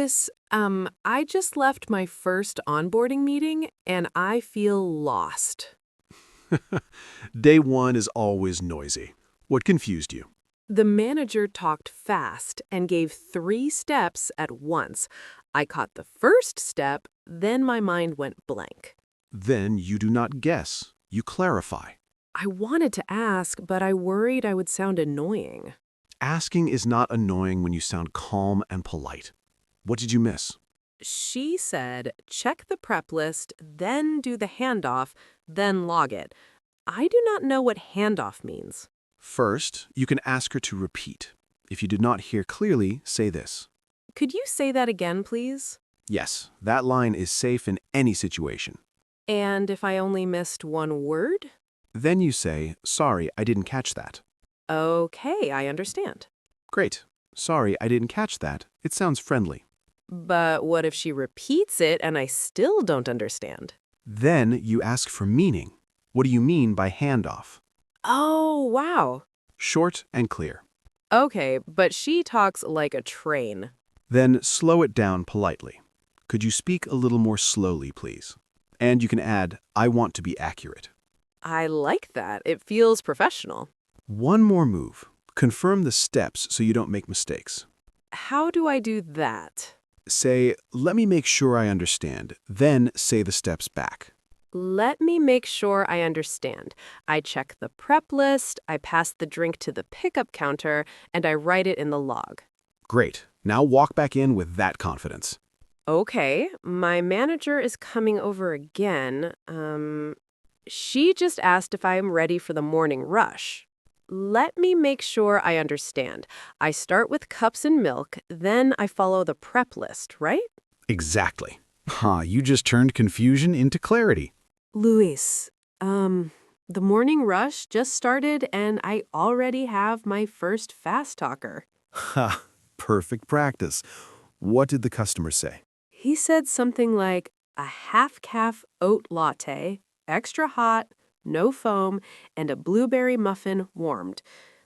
Luis, I just left my first onboarding meeting and I feel lost. Day one is always noisy. What confused you? The manager talked fast and gave 3 steps at once. I caught the first step, then my mind went blank. Then you do not guess. You clarify. I wanted to ask, but I worried I would sound annoying. Asking is not annoying when you sound calm and polite. What did you miss? She said, check the prep list, then do the handoff, then log it. I do not know what handoff means. First, you can ask her to repeat. If you did not hear clearly, say this. Could you say that again, please? Yes, that line is safe in any situation. And if I only missed one word? Then you say, sorry, I didn't catch that. Okay, I understand. Great. Sorry, I didn't catch that. It sounds friendly. But what if she repeats it and I still don't understand? Then you ask for meaning. What do you mean by handoff? Oh, wow. Short and clear. Okay, but she talks like a train. Then slow it down politely. Could you speak a little more slowly, please? And you can add, I want to be accurate. I like that. It feels professional. One more move. Confirm the steps so you don't make mistakes. How do I do that? Say, let me make sure I understand. Then say the steps back. Let me make sure I understand. I check the prep list, I pass the drink to the pickup counter, and I write it in the log. Great. Now walk back in with that confidence. Okay, my manager is coming over again. She just asked if I am ready for the morning rush. Let me make sure I understand. I start with cups and milk, then I follow the prep list, right? Exactly. You just turned confusion into clarity. Luis, the morning rush just started and I already have my first fast talker. Ha, perfect practice. What did the customer say? He said something like a half-calf oat latte, extra hot, no foam, and a blueberry muffin warmed.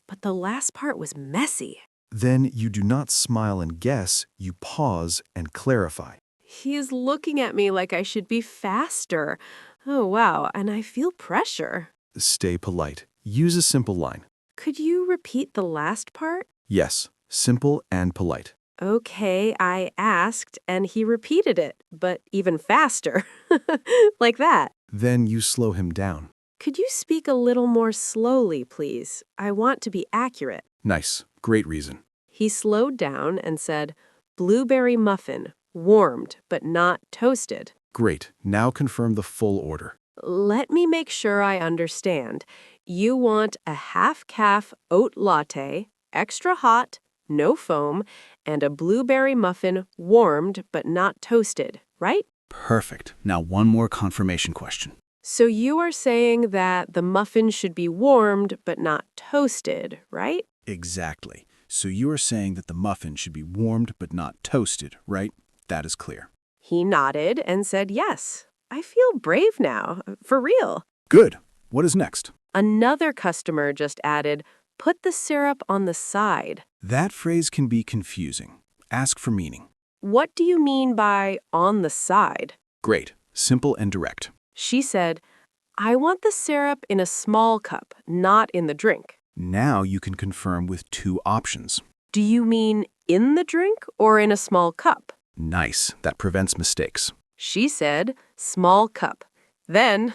But the last part was messy. Then you do not smile and guess, you pause and clarify. He is looking at me like I should be faster. Oh, wow, and I feel pressure. Stay polite. Use a simple line. Could you repeat the last part? Yes, simple and polite. Okay, I asked, and he repeated it, but even faster. Like that. Then you slow him down. Could you speak a little more slowly, please? I want to be accurate. Nice. Great reason. He slowed down and said, blueberry muffin, warmed but not toasted. Great. Now confirm the full order. Let me make sure I understand. You want a half-calf oat latte, extra hot, no foam, and a blueberry muffin warmed but not toasted, right? Perfect. Now one more confirmation question. So you are saying that the muffin should be warmed but not toasted, right? Exactly. So you are saying that the muffin should be warmed but not toasted, right? That is clear. He nodded and said yes. I feel brave now, for real. Good. What is next? Another customer just added, put the syrup on the side. That phrase can be confusing. Ask for meaning. What do you mean by on the side? Great. Simple and direct. She said, I want the syrup in a small cup, not in the drink. Now you can confirm with 2 options. Do you mean in the drink or in a small cup? Nice. That prevents mistakes. She said, small cup. Then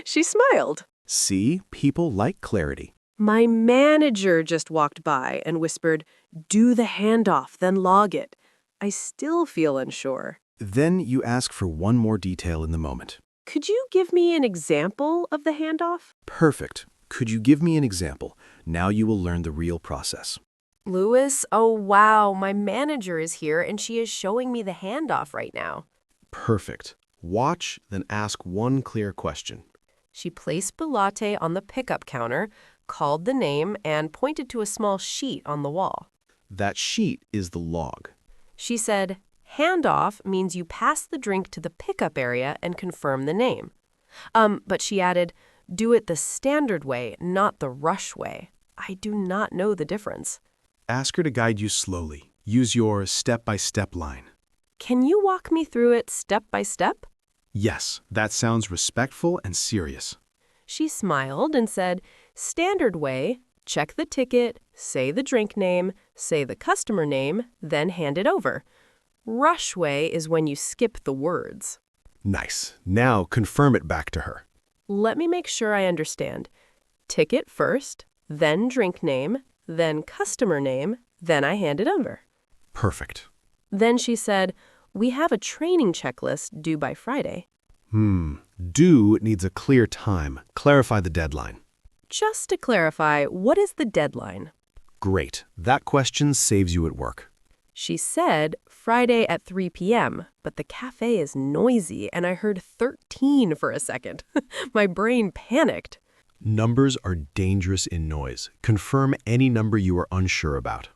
she smiled. See, people like clarity. My manager just walked by and whispered, do the handoff, then log it. I still feel unsure. Then you ask for one more detail in the moment. Could you give me an example of the handoff? Perfect. Could you give me an example? Now you will learn the real process. Luis, oh wow, my manager is here and she is showing me the handoff right now. Perfect. Watch, then ask one clear question. She placed the latte on the pickup counter, called the name, and pointed to a small sheet on the wall. That sheet is the log. She said, handoff means you pass the drink to the pickup area and confirm the name. But she added, do it the standard way, not the rush way. I do not know the difference. Ask her to guide you slowly. Use your step-by-step line. Can you walk me through it step by step? Yes, that sounds respectful and serious. She smiled and said, standard way, check the ticket, say the drink name, say the customer name, then hand it over. Rush way is when you skip the words. Nice. Now confirm it back to her. Let me make sure I understand. Ticket first, then drink name, then customer name, then I hand it over. Perfect. Then she said, we have a training checklist due by Friday. Due needs a clear time. Clarify the deadline. Just to clarify, what is the deadline? Great. That question saves you at work. She said Friday at 3 p.m., but the cafe is noisy and I heard 13 for a second. My brain panicked. Numbers are dangerous in noise. Confirm any number you are unsure about.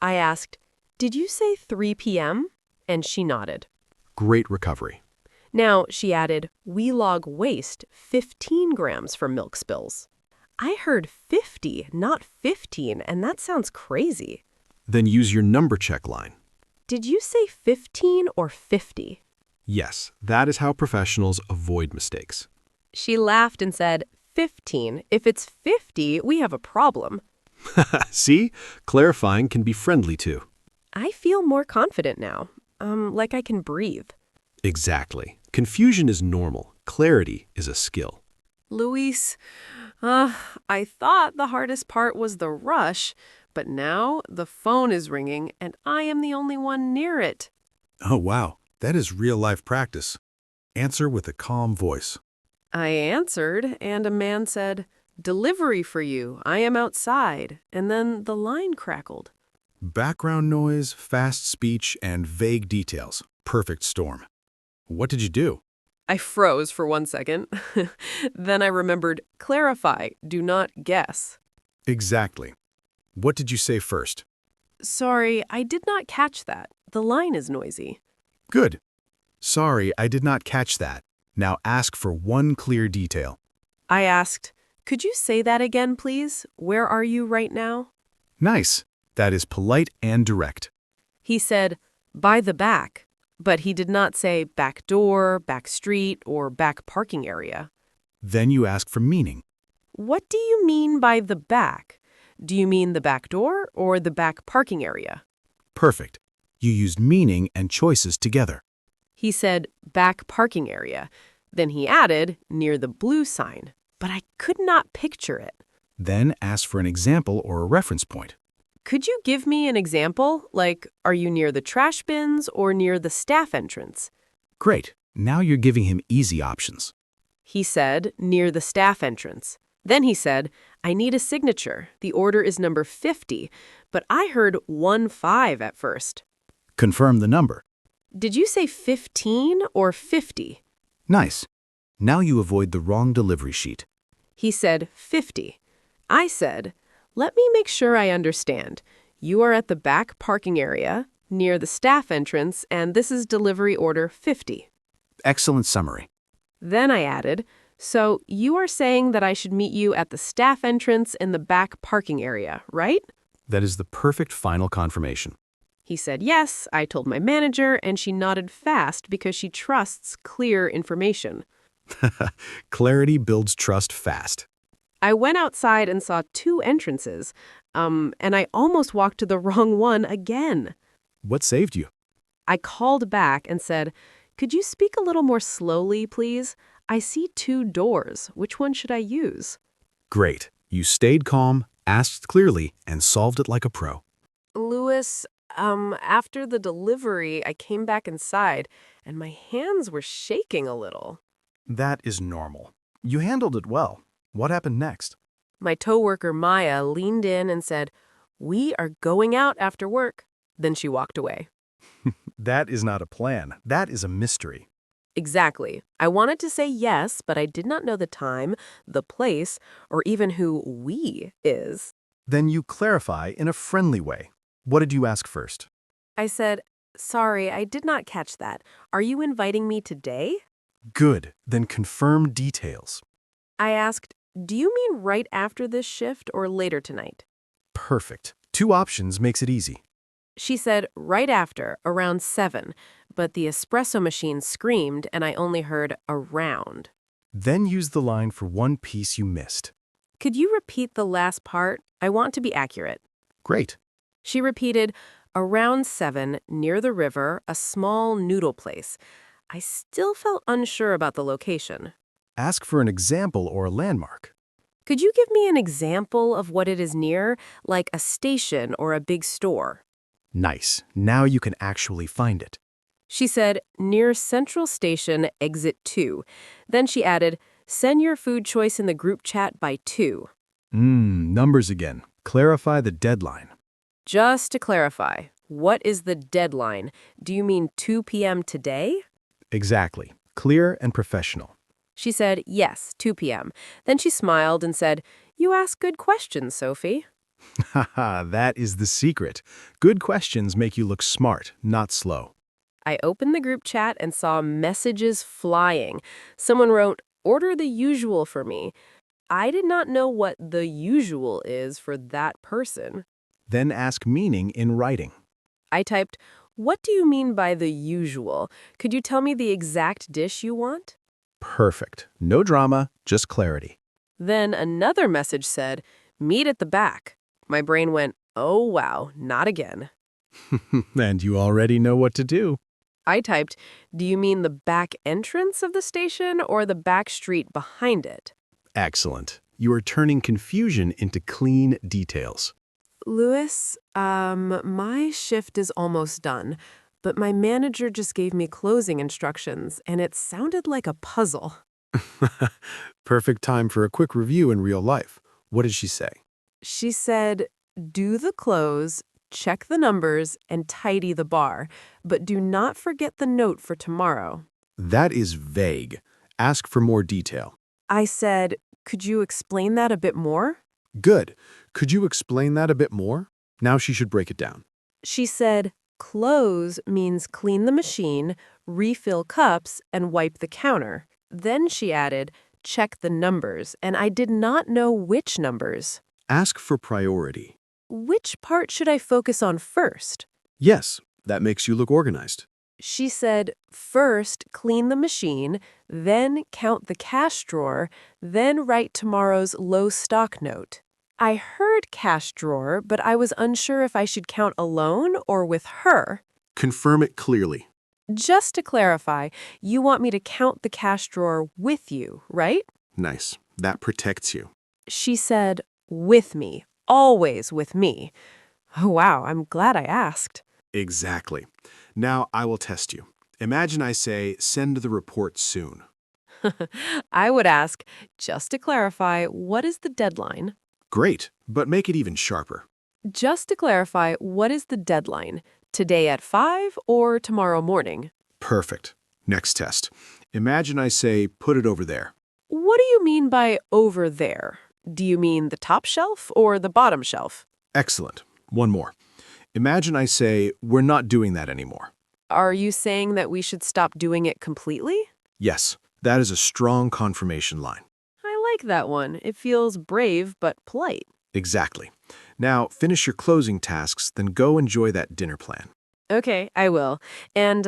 I asked, did you say 3 p.m.? And she nodded. Great recovery. Now, she added, we log waste 15 grams for milk spills. I heard 50, not 15, and that sounds crazy. Then use your number check line. Did you say 15 or 50? Yes, that is how professionals avoid mistakes. She laughed and said, 15. If it's 50, we have a problem. See? Clarifying can be friendly too. I feel more confident now, like I can breathe. Exactly. Confusion is normal. Clarity is a skill. Luis, I thought the hardest part was the rush, but now the phone is ringing and I am the only one near it. Oh, wow. That is real-life practice. Answer with a calm voice. I answered, and a man said, delivery for you. I am outside. And then the line crackled. Background noise, fast speech, and vague details. Perfect storm. What did you do? I froze for 1 second. Then I remembered, clarify, do not guess. Exactly. What did you say first? Sorry, I did not catch that. The line is noisy. Good. Sorry, I did not catch that. Now ask for one clear detail. I asked, could you say that again, please? Where are you right now? Nice. That is polite and direct. He said, by the back. But he did not say back door, back street, or back parking area. Then you ask for meaning. What do you mean by the back? Do you mean the back door or the back parking area? Perfect. You used meaning and choices together. He said back parking area. Then he added near the blue sign, but I could not picture it. Then ask for an example or a reference point. Could you give me an example? Like, are you near the trash bins or near the staff entrance? Great. Now you're giving him easy options. He said, near the staff entrance. Then he said, I need a signature. The order is number 50, but I heard 15 at first. Confirm the number. Did you say 15 or 50? Nice. Now you avoid the wrong delivery sheet. He said 50. I said, let me make sure I understand. You are at the back parking area, near the staff entrance, and this is delivery order 50. Excellent summary. Then I added, so you are saying that I should meet you at the staff entrance in the back parking area, right? That is the perfect final confirmation. He said yes, I told my manager, and she nodded fast because she trusts clear information. Clarity builds trust fast. I went outside and saw 2 entrances, and I almost walked to the wrong one again. What saved you? I called back and said, could you speak a little more slowly, please? I see 2 doors. Which one should I use? Great. You stayed calm, asked clearly, and solved it like a pro. Luis, after the delivery, I came back inside, and my hands were shaking a little. That is normal. You handled it well. What happened next? My coworker Maya leaned in and said, we are going out after work. Then she walked away. That is not a plan. That is a mystery. Exactly. I wanted to say yes, but I did not know the time, the place, or even who we is. Then you clarify in a friendly way. What did you ask first? I said, sorry, I did not catch that. Are you inviting me today? Good. Then confirm details. I asked, do you mean right after this shift or later tonight? Perfect. 2 options makes it easy. She said right after, around 7, but the espresso machine screamed and I only heard around. Then use the line for one piece you missed. Could you repeat the last part? I want to be accurate. Great. She repeated, around 7, near the river, a small noodle place. I still felt unsure about the location. Ask for an example or a landmark. Could you give me an example of what it is near, like a station or a big store? Nice. Now you can actually find it. She said, near Central Station, exit 2. Then she added, send your food choice in the group chat by 2. Numbers again. Clarify the deadline. Just to clarify, what is the deadline? Do you mean 2 p.m. today? Exactly. Clear and professional. She said, yes, 2 p.m. Then she smiled and said, you ask good questions, Sophie. Haha, that is the secret. Good questions make you look smart, not slow. I opened the group chat and saw messages flying. Someone wrote, order the usual for me. I did not know what the usual is for that person. Then ask meaning in writing. I typed, what do you mean by the usual? Could you tell me the exact dish you want? Perfect. No drama, just clarity. Then another message said, meet at the back. My brain went, oh wow, not again. And you already know what to do. I typed, do you mean the back entrance of the station or the back street behind it? Excellent. You are turning confusion into clean details. Luis, my shift is almost done, but my manager just gave me closing instructions, and it sounded like a puzzle. Perfect time for a quick review in real life. What did she say? She said, do the close, check the numbers, and tidy the bar, but do not forget the note for tomorrow. That is vague. Ask for more detail. I said, could you explain that a bit more? Good. Could you explain that a bit more? Now she should break it down. She said, close means clean the machine, refill cups, and wipe the counter. Then she added, check the numbers, and I did not know which numbers. Ask for priority. Which part should I focus on first? Yes, that makes you look organized. She said, first clean the machine, then count the cash drawer, then write tomorrow's low stock note. I heard cash drawer, but I was unsure if I should count alone or with her. Confirm it clearly. Just to clarify, you want me to count the cash drawer with you, right? Nice. That protects you. She said, with me, always with me. Oh, wow, I'm glad I asked. Exactly. Now I will test you. Imagine I say, send the report soon. I would ask, just to clarify, what is the deadline? Great, but make it even sharper. Just to clarify, what is the deadline? Today at 5 or tomorrow morning? Perfect. Next test. Imagine I say, put it over there. What do you mean by over there? Do you mean the top shelf or the bottom shelf? Excellent. One more. Imagine I say, we're not doing that anymore. Are you saying that we should stop doing it completely? Yes, that is a strong confirmation line. I like that one. It feels brave but polite. Exactly. Now, finish your closing tasks, then go enjoy that dinner plan. Okay, I will. And,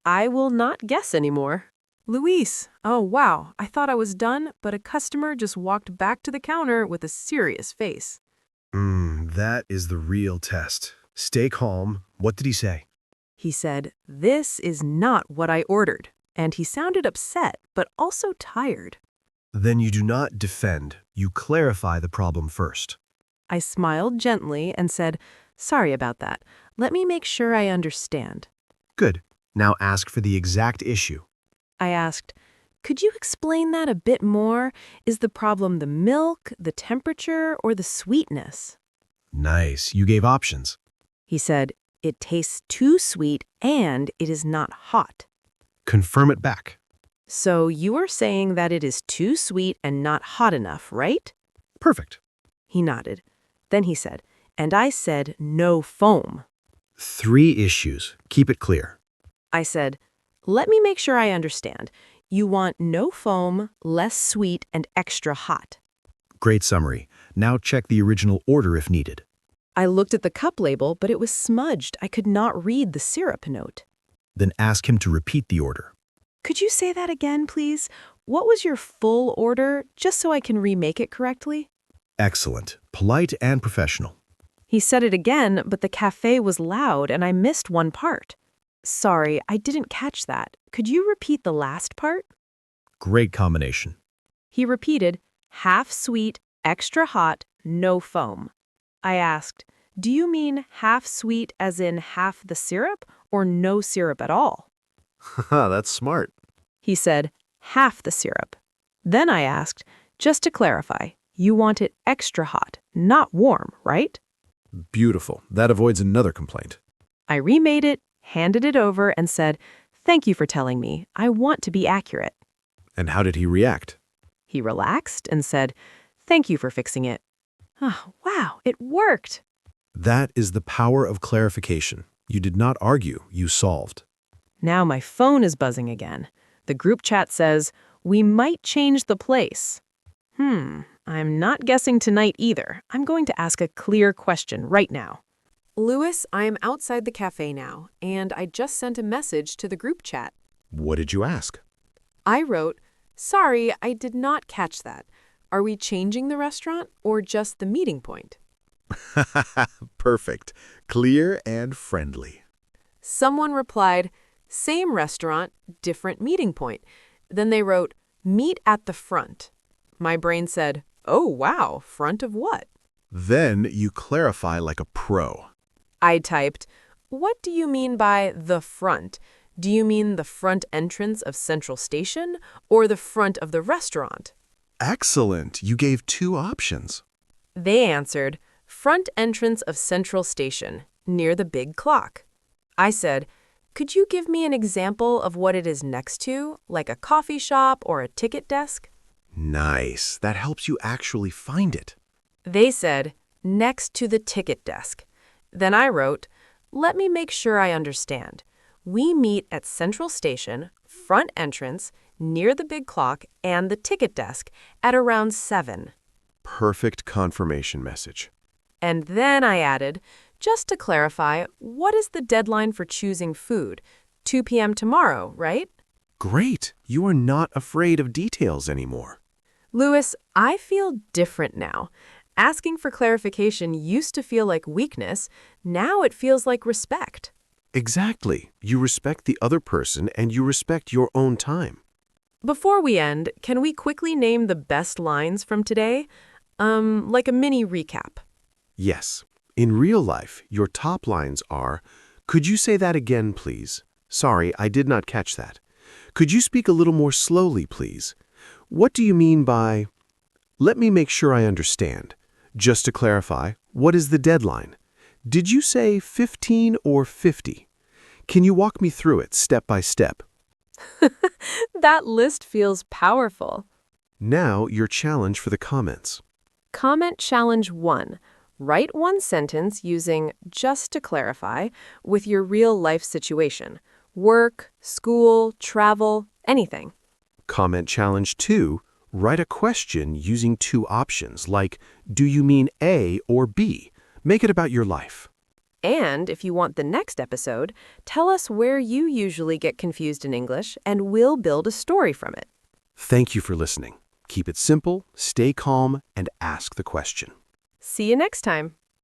I will not guess anymore. Luis, oh wow, I thought I was done, but a customer just walked back to the counter with a serious face. That is the real test. Stay calm. What did he say? He said, this is not what I ordered. And he sounded upset, but also tired. Then you do not defend. You clarify the problem first. I smiled gently and said, sorry about that. Let me make sure I understand. Good. Now ask for the exact issue. I asked, could you explain that a bit more? Is the problem the milk, the temperature, or the sweetness? Nice. You gave options. He said, it tastes too sweet and it is not hot. Confirm it back. So you are saying that it is too sweet and not hot enough, right? Perfect. He nodded. Then he said, and I said no foam. 3 issues. Keep it clear. I said, let me make sure I understand. You want no foam, less sweet, and extra hot. Great summary. Now check the original order if needed. I looked at the cup label, but it was smudged. I could not read the syrup note. Then ask him to repeat the order. Could you say that again, please? What was your full order, just so I can remake it correctly? Excellent. Polite and professional. He said it again, but the cafe was loud and I missed one part. Sorry, I didn't catch that. Could you repeat the last part? Great combination. He repeated, half sweet, extra hot, no foam. I asked, do you mean half sweet as in half the syrup or no syrup at all? Haha, that's smart. He said, half the syrup. Then I asked, just to clarify, you want it extra hot, not warm, right? Beautiful. That avoids another complaint. I remade it, handed it over, and said, thank you for telling me. I want to be accurate. And how did he react? He relaxed and said, thank you for fixing it. Oh, wow, it worked. That is the power of clarification. You did not argue, you solved. Now my phone is buzzing again. The group chat says, we might change the place. I'm not guessing tonight either. I'm going to ask a clear question right now. Luis, I am outside the cafe now, and I just sent a message to the group chat. What did you ask? I wrote, sorry, I did not catch that. Are we changing the restaurant or just the meeting point? Perfect. Clear and friendly. Someone replied, same restaurant, different meeting point. Then they wrote, meet at the front. My brain said, oh, wow, front of what? Then you clarify like a pro. I typed, what do you mean by the front? Do you mean the front entrance of Central Station or the front of the restaurant? Excellent. You gave 2 options. They answered, front entrance of Central Station, near the big clock. I said, could you give me an example of what it is next to, like a coffee shop or a ticket desk? Nice. That helps you actually find it. They said, next to the ticket desk. Then I wrote, let me make sure I understand. We meet at Central Station, front entrance, near the big clock, and the ticket desk at around 7. Perfect confirmation message. And then I added, just to clarify, what is the deadline for choosing food? 2 p.m. tomorrow, right? Great. You are not afraid of details anymore. Luis, I feel different now. Asking for clarification used to feel like weakness. Now it feels like respect. Exactly. You respect the other person and you respect your own time. Before we end, can we quickly name the best lines from today? Like a mini recap. Yes. In real life, your top lines are, could you say that again, please? Sorry, I did not catch that. Could you speak a little more slowly, please? What do you mean by, let me make sure I understand. Just to clarify, what is the deadline? Did you say 15 or 50? Can you walk me through it step by step? That list feels powerful. Now, your challenge for the comments. Comment challenge 1. Write one sentence using just to clarify with your real life situation. Work, school, travel, anything. Comment challenge 2. Write a question using 2 options, like, do you mean A or B? Make it about your life. And if you want the next episode, tell us where you usually get confused in English and we'll build a story from it. Thank you for listening. Keep it simple, stay calm, and ask the question. See you next time.